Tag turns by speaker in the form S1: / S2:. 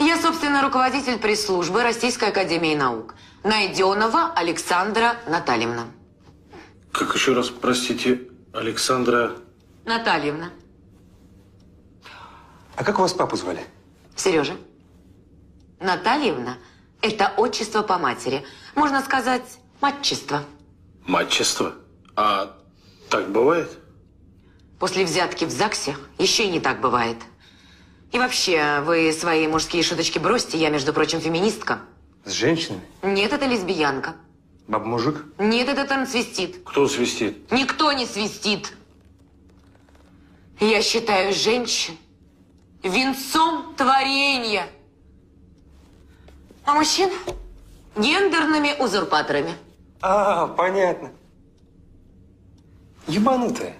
S1: Я, собственно, руководитель пресс-службы Российской академии наук. Найденова Александра Натальевна.
S2: Как еще раз, простите, Александра...
S1: Натальевна.
S3: А как у вас папу звали?
S1: Сережа. Натальевна – это отчество по матери. Можно сказать, матчество.
S2: Матчество? А так бывает?
S1: После взятки в ЗАГСе еще и не так бывает. И вообще, вы свои мужские шуточки бросьте. Я, между прочим, феминистка.
S3: С женщинами?
S1: Нет, это лесбиянка.
S3: Баба-мужик?
S1: Нет, это трансвестит.
S2: Кто свистит?
S1: Никто не свистит. Я считаю женщин венцом творения. А мужчин гендерными узурпаторами.
S3: А, понятно. Ебанутая.